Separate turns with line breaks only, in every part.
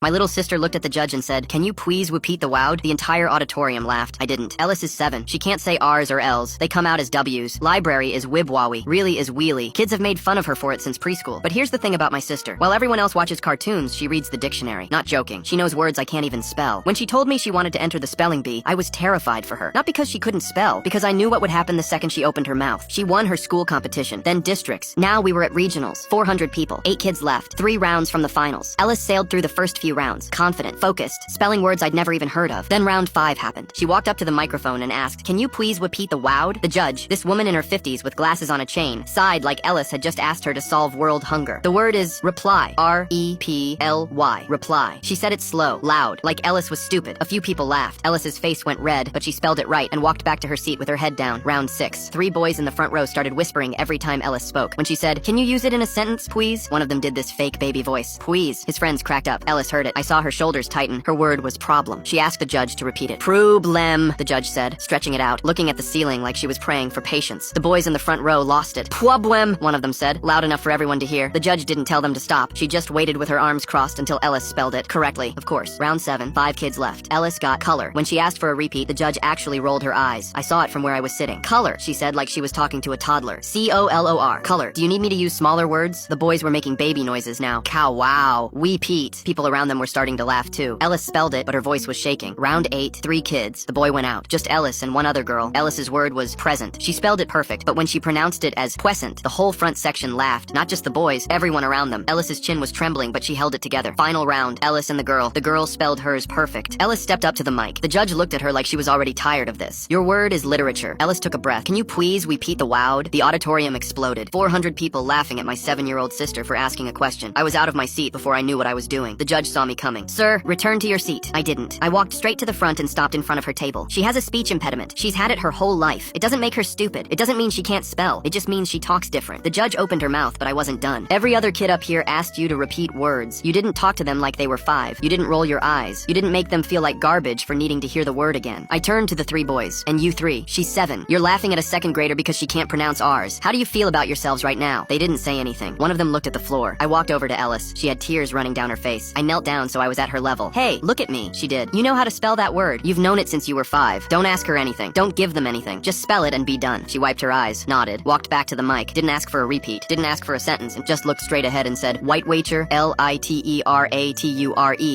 My little sister looked at the judge and said, "Can you please repeat the wowed?" The entire auditorium laughed. I didn't. Ellis is 7. She can't say R's or L's. They come out as W's. Library is wibwawi. Really is wheelie. Kids have made fun of her for it since preschool. But here's the thing about my sister. While everyone else watches cartoons, she reads the dictionary. Not joking. She knows words I can't even spell. When she told me she wanted to enter the spelling bee, I was terrified for her. Not because she couldn't spell, because I knew what would happen the second she opened her mouth. She won her school competition, then districts. Now we were at regionals. 400 people. 8 kids left. 3 rounds from the finals. Ellis sailed through the first few rounds. Confident, focused, spelling words I'd never even heard of. Then round 5 happened. She walked up to the microphone and asked, "Can you please repeat the wowed?" The judge, this woman in her 50s with glasses on a chain, sighed like Ellis had just asked her to solve world hunger. The word is reply. R-E-P-L-Y. Reply. She said it slow, loud, like Ellis was stupid. A few people laughed. Ellis's face went red, but she spelled it right and walked back to her seat with her head down. Round 6. 3 boys in the front row started whispering every time Ellis spoke. When she said, "Can you use it in a sentence, please?" One of them did this fake baby voice. Please. His friends cracked up. Ellis heard it. I saw her shoulders tighten. Her word was problem. She asked the judge to repeat it. Problem, the judge said, stretching it out, looking at the ceiling like she was praying for patience. The boys in the front row lost it. Problem, one of them said, loud enough for everyone to hear. The judge didn't tell them to stop. She just waited with her arms crossed until Ellis spelled it correctly. Of course. Round 7, 5 kids left. Ellis got color. When she asked for a repeat, the judge actually rolled her eyes. I saw it from where I was sitting. Color, she said like she was talking to a toddler. C-O-L-O-R. Color. Do you need me to use smaller words? The boys were making baby noises now. Cow wow. Wepeat. People around them were starting to laugh too. Ellis spelled it, but her voice was shaking. Round 8, 3 kids. The boy went out. Just Ellis and one other girl. Ellis's word was present. She spelled it perfect, but when she pronounced it as puescent, the whole front section laughed. Not just the boys, everyone around them. Ellis's chin was trembling, but she held it together. Final round. Ellis and the girl. The girl spelled hers perfect. Ellis stepped up to the mic. The judge looked at her like she was already tired of this. Your word is literature. Ellis took a breath. Can you please repeat the wowed? The auditorium exploded. 400 people laughing at my 7-year-old sister for asking a question. I was out of my seat before I knew what I was doing. The judge saw me coming. Sir, return to your seat. I didn't. I walked straight to the front and stopped in front of her table. She has a speech impediment. She's had it her whole life. It doesn't make her stupid. It doesn't mean she can't spell. It just means she talks different. The judge opened her mouth, but I wasn't done. Every other kid up here asked you to repeat words. You didn't talk to them like they were 5. You didn't roll your eyes. You didn't make them feel like garbage for needing to hear the word again. I turned to the 3 boys. And you 3. She's 7. You're laughing at a 2nd grader because she can't pronounce R's. How do you feel about yourselves right now? They didn't say anything. One of them looked at the floor. I walked over to Ellis. She had tears running down her face. I knelt down so I was at her level. Hey, look at me, she did. You know how to spell that word. You've known it since you were 5. Don't ask her anything. Don't give them anything. Just spell it and be done. She wiped her eyes, nodded, walked back to the mic, didn't ask for a repeat, didn't ask for a sentence, and just looked straight ahead and said, White Wager, L-I-T-E-R-A-T-U-R-E,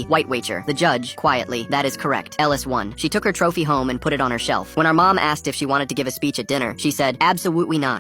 White Wager. The judge, quietly, that is correct. Ellis won. She took her trophy home and put it on her shelf. When our mom asked if she wanted to give a speech at dinner, she said, absolutely not.